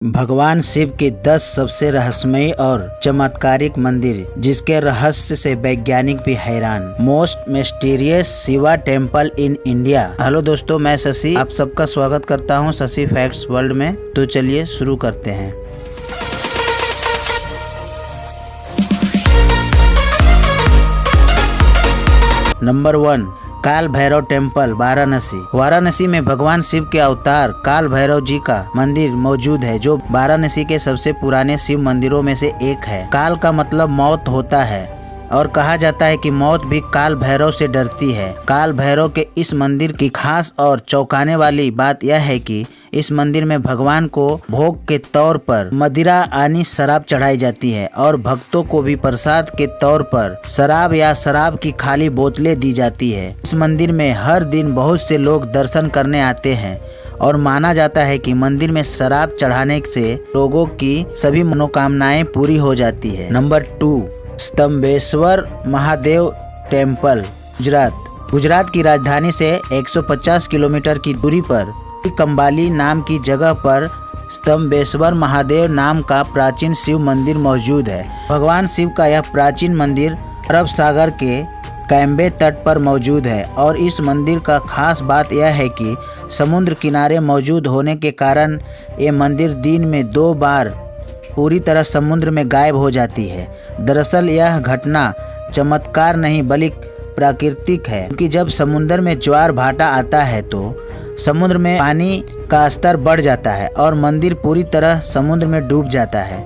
भगवान शिव के 10 सबसे रहस्यमयी और चमत्कारिक मंदिर जिसके रहस्य से वैज्ञानिक भी हैरान। Most mysterious Shiva temple in India. Hello दोस्तों, मैं शशि आप सबका स्वागत करता हूं शशि फैक्ट्स वर्ल्ड में। तो चलिए शुरू करते हैं। नंबर 1, काल भैरव टेम्पल वाराणसी। वाराणसी में भगवान शिव के अवतार काल भैरव जी का मंदिर मौजूद है, जो वाराणसी के सबसे पुराने शिव मंदिरों में से एक है। काल का मतलब मौत होता है और कहा जाता है कि मौत भी काल भैरव से डरती है। काल भैरव के इस मंदिर की खास और चौंकाने वाली बात यह है कि इस मंदिर में भगवान को भोग के तौर पर मदिरा यानी शराब चढ़ाई जाती है और भक्तों को भी प्रसाद के तौर पर शराब या शराब की खाली बोतलें दी जाती है। इस मंदिर में हर दिन बहुत से लोग दर्शन करने आते हैं और माना जाता है कि मंदिर में शराब चढ़ाने से लोगों की सभी मनोकामनाएं पूरी हो जाती है। नंबर 2, स्तंभेश्वर महादेव टेम्पल गुजरात की राजधानी से 150 किलोमीटर की दूरी पर कंबाली नाम की जगह पर स्तंभेश्वर महादेव नाम का प्राचीन शिव मंदिर मौजूद है। भगवान शिव का यह प्राचीन मंदिर अरब सागर के कैम्बे तट पर मौजूद है और इस मंदिर का खास बात यह है कि समुद्र किनारे मौजूद होने के कारण ये मंदिर दिन में 2 बार पूरी तरह समुद्र में गायब हो जाती है। दरअसल यह घटना चमत्कार नहीं बल्कि प्राकृतिक है, क्योंकि जब समुद्र में ज्वार भाटा आता है तो समुद्र में पानी का स्तर बढ़ जाता है और मंदिर पूरी तरह समुद्र में डूब जाता है।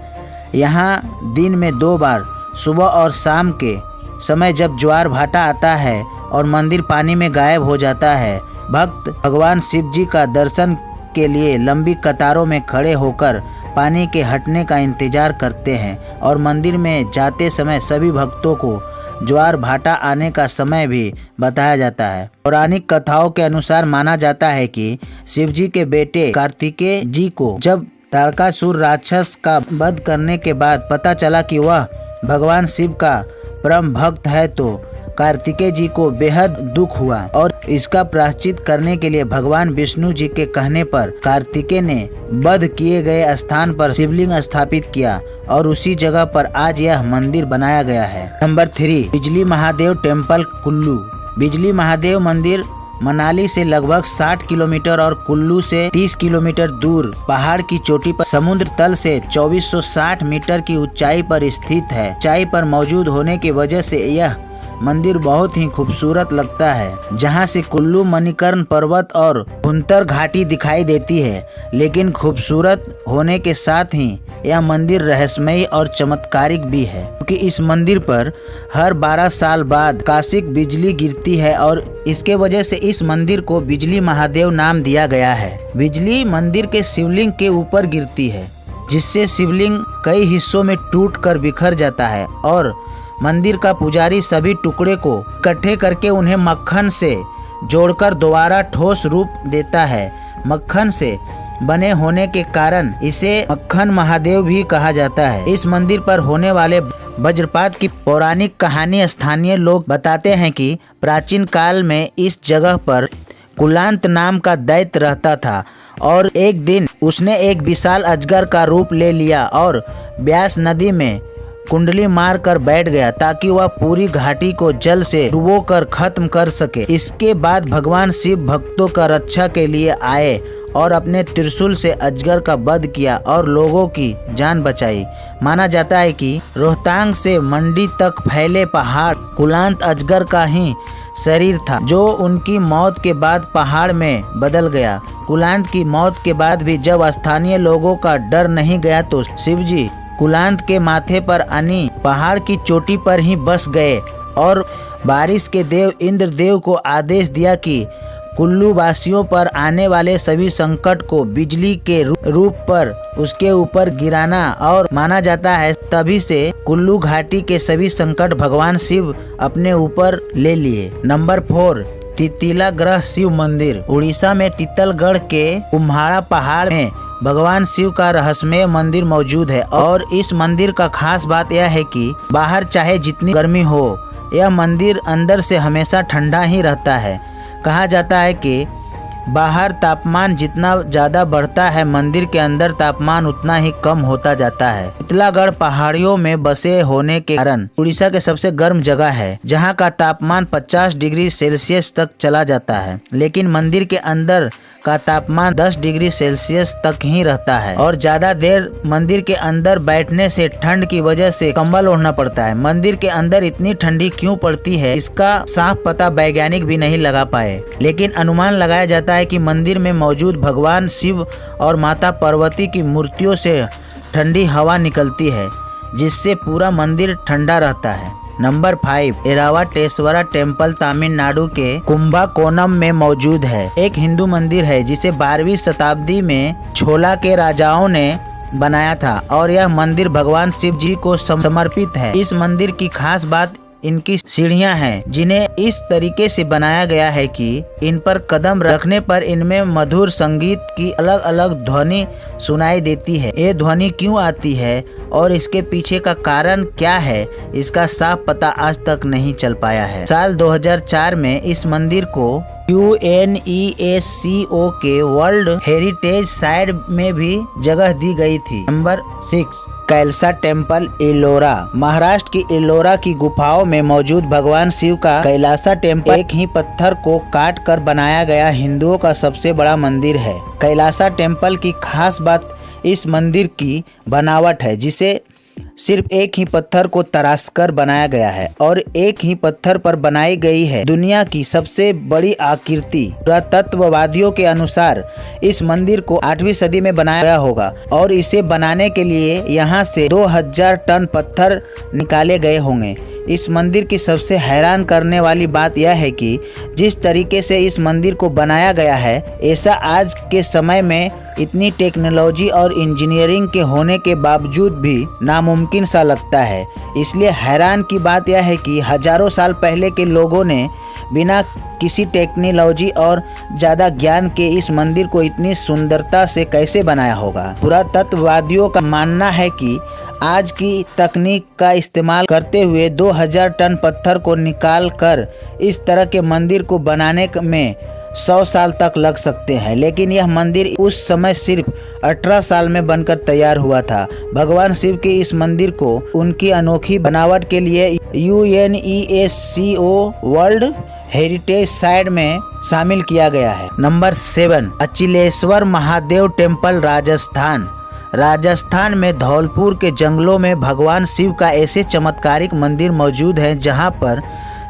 यहाँ दिन में 2 बार सुबह और शाम के समय जब ज्वार भाटा आता है और मंदिर पानी में गायब हो जाता है, भक्त भगवान शिव जी का दर्शन के लिए लंबी कतारों में खड़े होकर पानी के हटने का इंतजार करते हैं और मंदिर में जाते समय सभी भक्तों को ज्वार भाटा आने का समय भी बताया जाता है। पौराणिक कथाओं के अनुसार माना जाता है कि शिव जी के बेटे कार्तिकेय जी को जब तारकासुर राक्षस का वध करने के बाद पता चला कि वह भगवान शिव का परम भक्त है, तो कार्तिकेय जी को बेहद दुख हुआ और इसका प्रायश्चित करने के लिए भगवान विष्णु जी के कहने पर कार्तिकेय ने वध किए गए स्थान पर शिवलिंग स्थापित किया और उसी जगह पर आज यह मंदिर बनाया गया है। नंबर 3, बिजली महादेव टेम्पल कुल्लू। बिजली महादेव मंदिर मनाली से लगभग 60 किलोमीटर और कुल्लू से 30 किलोमीटर दूर पहाड़ की चोटी पर समुद्र तल से 2460 मीटर की ऊंचाई पर स्थित है। ऊंचाई पर मौजूद होने की वजह से यह मंदिर बहुत ही खूबसूरत लगता है, जहां से कुल्लू मणिकर्ण पर्वत और भुंतर घाटी दिखाई देती है। लेकिन खूबसूरत होने के साथ ही यह मंदिर रहस्यमयी और चमत्कारिक भी है, क्योंकि इस मंदिर पर हर 12 साल बाद आकाशिक बिजली गिरती है और इसके वजह से इस मंदिर को बिजली महादेव नाम दिया गया है। बिजली मंदिर के शिवलिंग के ऊपर गिरती है, जिससे शिवलिंग कई हिस्सों में टूट कर बिखर जाता है और मंदिर का पुजारी सभी टुकड़े को इकट्ठे करके उन्हें मक्खन से जोड़कर दोबारा ठोस रूप देता है। मक्खन से बने होने के कारण इसे मक्खन महादेव भी कहा जाता है। इस मंदिर पर होने वाले वज्रपात की पौराणिक कहानी स्थानीय लोग बताते हैं कि प्राचीन काल में इस जगह पर कुलांत नाम का दैत्य रहता था और एक दिन उसने एक विशाल अजगर का रूप ले लिया और ब्यास नदी में कुंडली मार कर बैठ गया ताकि वह पूरी घाटी को जल से डुबोकर खत्म कर सके। इसके बाद भगवान शिव भक्तों का रक्षा के लिए आए और अपने त्रिशूल से अजगर का वध किया और लोगों की जान बचाई। माना जाता है कि रोहतांग से मंडी तक फैले पहाड़ कुलांत अजगर का ही शरीर था, जो उनकी मौत के बाद पहाड़ में बदल गया। कुलांत की मौत के बाद भी जब स्थानीय लोगों का डर नहीं गया तो शिवजी कुलांत के माथे पर आनी पहाड़ की चोटी पर ही बस गए और बारिश के देव इंद्रदेव को आदेश दिया कि कुल्लू वासियों पर आने वाले सभी संकट को बिजली के रूप पर उसके ऊपर गिराना। और माना जाता है तभी से कुल्लू घाटी के सभी संकट भगवान शिव अपने ऊपर ले लिए। नंबर 4, तितिलागढ़ शिव मंदिर। उड़ीसा में तितलगढ़ के कुम्हाड़ा पहाड़ में भगवान शिव का रहस्यमय मंदिर मौजूद है और इस मंदिर का खास बात यह है कि बाहर चाहे जितनी गर्मी हो, यह मंदिर अंदर से हमेशा ठंडा ही रहता है। कहा जाता है कि बाहर तापमान जितना ज्यादा बढ़ता है, मंदिर के अंदर तापमान उतना ही कम होता जाता है। शीतलागढ़ पहाड़ियों में बसे होने के कारण उड़ीसा के सबसे गर्म जगह है, जहां का तापमान 50 डिग्री सेल्सियस तक चला जाता है। लेकिन मंदिर के अंदर का तापमान 10 डिग्री सेल्सियस तक ही रहता है और ज्यादा देर मंदिर के अंदर बैठने से ठंड की वजह से कंबल ओढ़ना पड़ता है। मंदिर के अंदर इतनी ठंडी क्यों पड़ती है, इसका साफ पता वैज्ञानिक भी नहीं लगा पाए, लेकिन अनुमान लगाया जाता है कि मंदिर में मौजूद भगवान शिव और माता पार्वती की मूर्तियों से ठंडी हवा निकलती है, जिससे पूरा मंदिर ठंडा रहता है। नंबर 5, ऐरावतेश्वरा टेम्पल तमिलनाडु के कुंभकोणम में मौजूद है। एक हिंदू मंदिर है जिसे 12वीं शताब्दी में छोला के राजाओं ने बनाया था और यह मंदिर भगवान शिव जी को समर्पित है। इस मंदिर की खास बात इनकी सीढ़ियां हैं, जिन्हें इस तरीके से बनाया गया है कि इन पर कदम रखने पर इनमें मधुर संगीत की अलग अलग ध्वनि सुनाई देती है। ये ध्वनि क्यों आती है और इसके पीछे का कारण क्या है, इसका साफ पता आज तक नहीं चल पाया है। साल 2004 में इस मंदिर को UNESCO के वर्ल्ड हेरिटेज साइट में भी जगह दी गई थी। Number 6, Kailasa temple Ellora. महाराष्ट्र की एलोरा की गुफाओं में मौजूद भगवान शिव का कैलासा टेम्पल एक ही पत्थर को काट कर बनाया गया हिंदुओं का सबसे बड़ा मंदिर है। कैलासा टेम्पल की खास बात इस मंदिर की बनावट है, जिसे सिर्फ एक ही पत्थर को तराशकर बनाया गया है और एक ही पत्थर पर बनाई गई है दुनिया की सबसे बड़ी आकृति। पुरातत्ववादियों के अनुसार इस मंदिर को 8वीं सदी में बनाया गया होगा और इसे बनाने के लिए यहाँ से 2000 टन पत्थर निकाले गए होंगे। इस मंदिर की सबसे हैरान करने वाली बात यह है कि जिस तरीके से इस मंदिर को बनाया गया है, ऐसा आज के समय में इतनी टेक्नोलॉजी और इंजीनियरिंग के होने के बावजूद भी नामुमकिन सा लगता है। इसलिए हैरान की बात यह है कि हजारों साल पहले के लोगों ने बिना किसी टेक्नोलॉजी और ज़्यादा ज्ञान के इस मंदिर को इतनी सुंदरता से कैसे बनाया होगा। पुरातत्ववादियों का मानना है कि आज की तकनीक का इस्तेमाल करते हुए 2000 टन पत्थर को निकाल कर इस तरह के मंदिर को बनाने में 100 साल तक लग सकते हैं, लेकिन यह मंदिर उस समय सिर्फ 18 साल में बनकर तैयार हुआ था। भगवान शिव के इस मंदिर को उनकी अनोखी बनावट के लिए UNESCO वर्ल्ड हेरिटेज साइट में शामिल किया गया है। Number 7, Achileshwar Mahadev temple Rajasthan. राजस्थान में धौलपुर के जंगलों में भगवान शिव का ऐसे चमत्कारिक मंदिर मौजूद है, जहां पर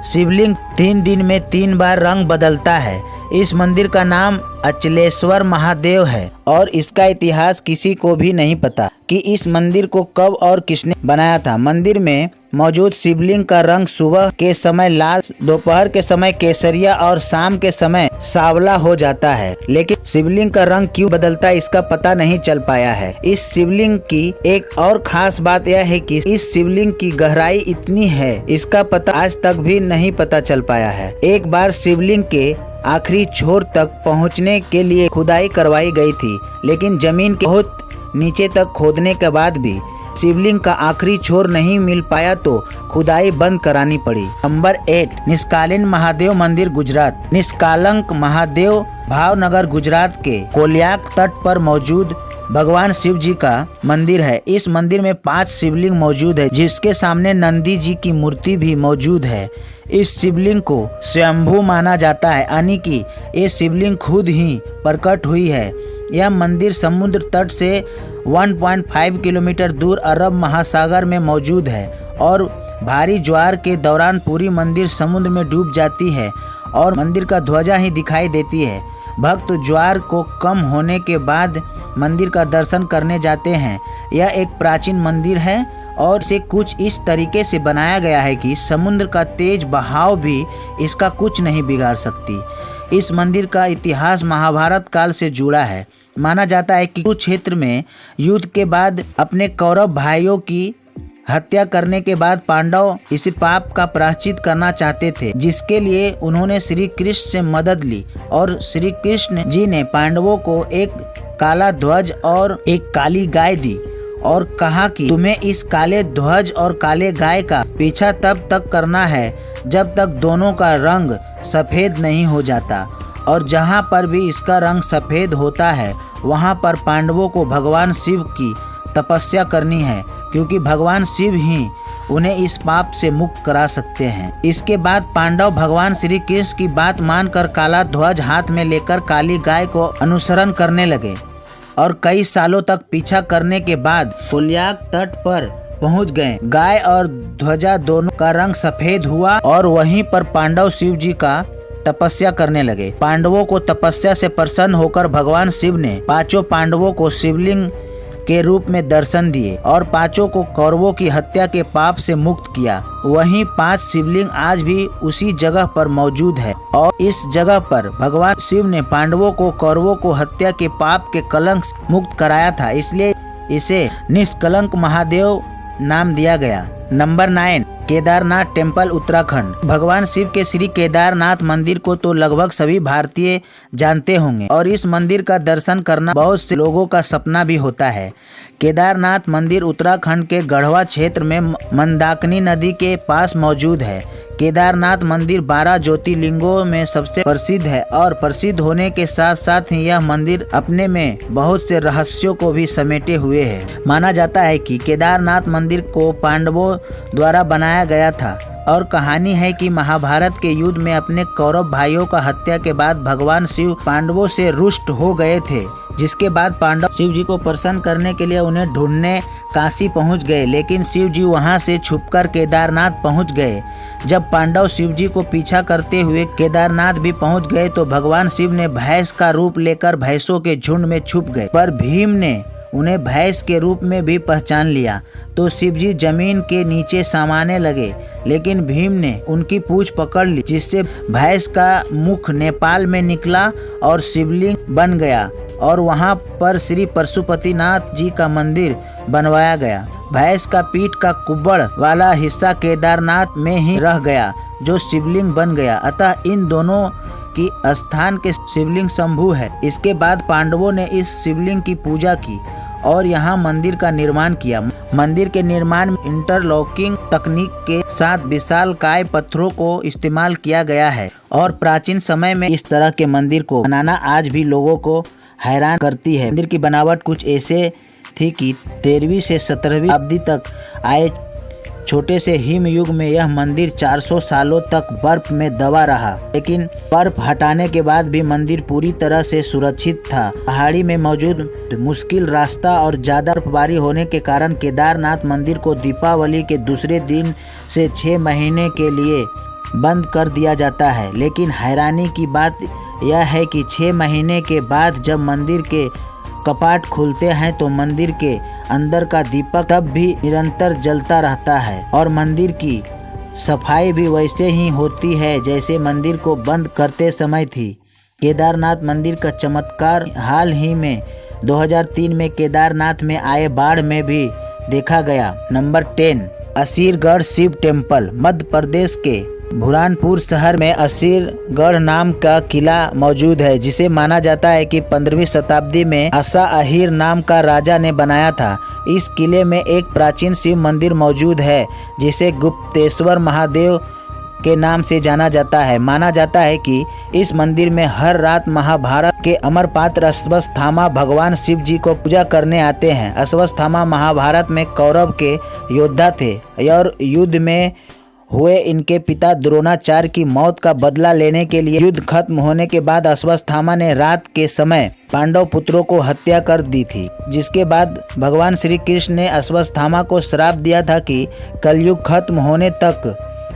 शिवलिंग 3 दिन में 3 बार रंग बदलता है। इस मंदिर का नाम अचिलेश्वर महादेव है और इसका इतिहास किसी को भी नहीं पता कि इस मंदिर को कब और किसने बनाया था। मंदिर में मौजूद शिवलिंग का रंग सुबह के समय लाल, दोपहर के समय केसरिया और शाम के समय सांवला हो जाता है, लेकिन शिवलिंग का रंग क्यों बदलता है इसका पता नहीं चल पाया है। इस शिवलिंग की एक और खास बात यह है कि इस शिवलिंग की गहराई इतनी है, इसका पता आज तक भी नहीं पता चल पाया है। एक बार शिवलिंग के आखिरी छोर तक पहुंचने के लिए खुदाई करवाई गई थी, लेकिन जमीन के बहुत नीचे तक खोदने के बाद भी शिवलिंग का आखिरी छोर नहीं मिल पाया तो खुदाई बंद करानी पड़ी। नंबर 8, निष्कालिन महादेव मंदिर गुजरात। निष्कालंक महादेव भावनगर गुजरात के कोलियाक तट पर मौजूद भगवान शिव जी का मंदिर है। इस मंदिर में 5 शिवलिंग मौजूद है, जिसके सामने नंदी जी की मूर्ति भी मौजूद है। इस शिवलिंग को स्वयंभू माना जाता है, यानी कि ये शिवलिंग खुद ही प्रकट हुई है। यह मंदिर समुद्र तट से 1.5 किलोमीटर दूर अरब महासागर में मौजूद है और भारी ज्वार के दौरान पूरी मंदिर समुद्र में डूब जाती है और मंदिर का ध्वजा ही दिखाई देती है। भक्त ज्वार को कम होने के बाद मंदिर का दर्शन करने जाते हैं। यह एक प्राचीन मंदिर है और इसे कुछ इस तरीके से बनाया गया है कि समुद्र का तेज बहाव भी इसका कुछ नहीं बिगाड़ सकती। इस मंदिर का इतिहास महाभारत काल से जुड़ा है। माना जाता है कि कुरुक्षेत्र में युद्ध के बाद अपने कौरव भाइयों की हत्या करने के बाद पांडव इस पाप का प्रायश्चित करना चाहते थे, जिसके लिए उन्होंने श्री कृष्ण से मदद ली और श्री कृष्ण जी ने पांडवों को एक काला ध्वज और एक काली गाय दी और कहा कि तुम्हें इस काले ध्वज और काले गाय का पीछा तब तक करना है जब तक दोनों का रंग सफेद नहीं हो जाता और जहाँ पर भी इसका रंग सफ़ेद होता है वहाँ पर पांडवों को भगवान शिव की तपस्या करनी है, क्योंकि भगवान शिव ही उन्हें इस पाप से मुक्त करा सकते हैं। इसके बाद पांडव भगवान श्री कृष्ण की बात मानकर काला ध्वज हाथ में लेकर काली गाय को अनुसरण करने लगे और कई सालों तक पीछा करने के बाद कोल्याक तट पर पहुंच गए। गाय और ध्वजा दोनों का रंग सफेद हुआ और वहीं पर पांडव शिव जी का तपस्या करने लगे। पांडवों को तपस्या से प्रसन्न होकर भगवान शिव ने पांचों पांडवों को शिवलिंग के रूप में दर्शन दिए और पांचों को कौरवों की हत्या के पाप से मुक्त किया। वहीं 5 शिवलिंग आज भी उसी जगह पर मौजूद है और इस जगह पर भगवान शिव ने पांडवों को कौरवों को हत्या के पाप के कलंक से मुक्त कराया था, इसलिए इसे निष्कलंक महादेव नाम दिया गया। Number 9, Kedarnath temple Uttarakhand. भगवान शिव के श्री केदारनाथ मंदिर को तो लगभग सभी भारतीय जानते होंगे और इस मंदिर का दर्शन करना बहुत से लोगों का सपना भी होता है। केदारनाथ मंदिर उत्तराखंड के गढ़वा क्षेत्र में मंदाकिनी नदी के पास मौजूद है। केदारनाथ मंदिर 12 ज्योतिर्लिंगों में सबसे प्रसिद्ध है और प्रसिद्ध होने के साथ साथ ही यह मंदिर अपने में बहुत से रहस्यों को भी समेटे हुए है। माना जाता है कि केदारनाथ मंदिर को पांडवों द्वारा बनाया गया था और कहानी है कि महाभारत के युद्ध में अपने कौरव भाइयों का हत्या के बाद भगवान शिव पांडवों से रुष्ट हो गए थे, जिसके बाद पांडव शिव जी को प्रसन्न करने के लिए उन्हें ढूंढने काशी पहुंच गए, लेकिन शिव जी वहां से छुपकर केदारनाथ पहुंच गए। जब पांडव शिव जी को पीछा करते हुए केदारनाथ भी पहुंच गए तो भगवान शिव ने भैंस का रूप लेकर भैंसों के झुंड में छुप गए, पर भीम ने उन्हें भैंस के रूप में भी पहचान लिया तो शिव जी जमीन के नीचे समाने लगे, लेकिन भीम ने उनकी पूंछ पकड़ ली, जिससे भैंस का मुख नेपाल में निकला और शिवलिंग बन गया और वहां पर श्री पशुपतिनाथ जी का मंदिर बनवाया गया। भैंस का पीठ का कुब्बड़ वाला हिस्सा केदारनाथ में ही रह गया जो शिवलिंग बन गया, अतः इन दोनों की स्थान के शिवलिंग शंभु है। इसके बाद पांडवों ने इस शिवलिंग की पूजा की और यहाँ मंदिर का निर्माण किया। मंदिर के निर्माण में इंटरलॉकिंग तकनीक के साथ विशालकाय पत्थरों को इस्तेमाल किया गया है और प्राचीन समय में इस तरह के मंदिर को बनाना आज भी लोगों को हैरान करती है। मंदिर की बनावट कुछ ऐसे थी कि 13वीं से 17वीं शताब्दी तक आए छोटे से हिम युग में यह मंदिर 400 सालों तक बर्फ में दबा रहा, लेकिन बर्फ हटाने के बाद भी मंदिर पूरी तरह से सुरक्षित था। पहाड़ी में मौजूद मुश्किल रास्ता और ज्यादा बर्फबारी होने के कारण केदारनाथ मंदिर को दीपावली के दूसरे दिन से 6 महीने के लिए बंद कर दिया जाता है। लेकिन हैरानी की बात यह है कि 6 महीने के बाद जब मंदिर के कपाट खुलते हैं तो मंदिर के अंदर का दीपक तब भी निरंतर जलता रहता है और मंदिर की सफाई भी वैसे ही होती है जैसे मंदिर को बंद करते समय थी। केदारनाथ मंदिर का चमत्कार हाल ही में 2003 में केदारनाथ में आए बाढ़ में भी देखा गया। Number 10, Asirgarh Shiv temple. मध्य प्रदेश के बुरहानपुर शहर में असीरगढ़ नाम का किला मौजूद है, जिसे माना जाता है कि 15वीं शताब्दी में आसा अहीर नाम का राजा ने बनाया था। इस किले में एक प्राचीन शिव मंदिर मौजूद है जिसे गुप्तेश्वर महादेव के नाम से जाना जाता है। माना जाता है कि इस मंदिर में हर रात महाभारत के अमर पात्र अश्वत्थामा भगवान शिव जी को पूजा करने आते हैं। अश्वत्थामा महाभारत में कौरव के योद्धा थे और युद्ध में हुए इनके पिता द्रोणाचार्य की मौत का बदला लेने के लिए युद्ध खत्म होने के बाद अश्वत्थामा ने रात के समय पांडव पुत्रों को हत्या कर दी थी, जिसके बाद भगवान श्री कृष्ण ने अश्वत्थामा को श्राप दिया था कि कलयुग खत्म होने तक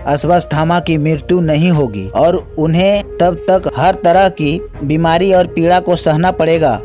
अश्वत्थामा की मृत्यु नहीं होगी और उन्हें तब तक हर तरह की बीमारी और पीड़ा को सहना पड़ेगा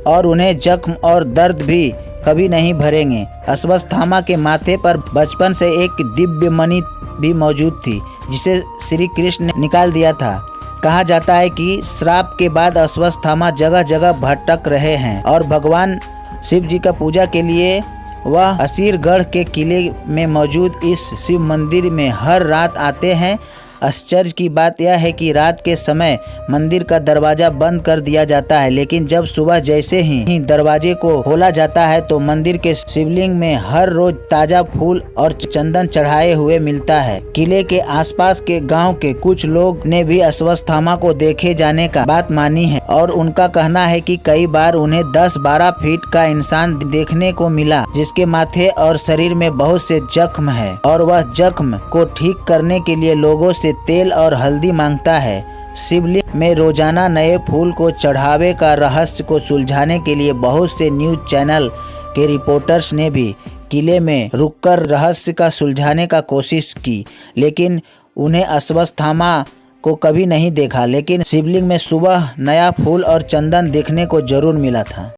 और उन्हें जख्म और दर्द भी कभी नहीं भरेंगे। अश्वत्थामा के माथे पर बचपन से एक दिव्य मणि भी मौजूद थी जिसे श्री कृष्ण ने निकाल दिया था। कहा जाता है कि श्राप के बाद अश्वत्थामा जगह जगह भटक रहे हैं और भगवान शिव जी का पूजा के लिए वह असीरगढ़ के किले में मौजूद इस शिव मंदिर में हर रात आते हैं। आश्चर्य की बात यह है कि रात के समय मंदिर का दरवाजा बंद कर दिया जाता है, लेकिन जब सुबह जैसे ही दरवाजे को खोला जाता है तो मंदिर के शिवलिंग में हर रोज ताजा फूल और चंदन चढ़ाए हुए मिलता है। किले के आसपास के गांव के कुछ लोग ने भी अश्वत्थामा को देखे जाने का बात मानी है और उनका कहना है कि कई बार उन्हें 10-12 फीट का इंसान देखने को मिला, जिसके माथे और शरीर में बहुत से जख्म है और वह जख्म को ठीक करने के लिए लोगों से तेल और हल्दी मांगता है। शिवलिंग में रोजाना नए फूल को चढ़ावे का रहस्य को सुलझाने के लिए बहुत से न्यूज चैनल के रिपोर्टर्स ने भी किले में रुककर रहस्य का सुलझाने का कोशिश की, लेकिन उन्हें अश्वत्थामा को कभी नहीं देखा। लेकिन शिवलिंग में सुबह नया फूल और चंदन देखने को जरूर मिला था।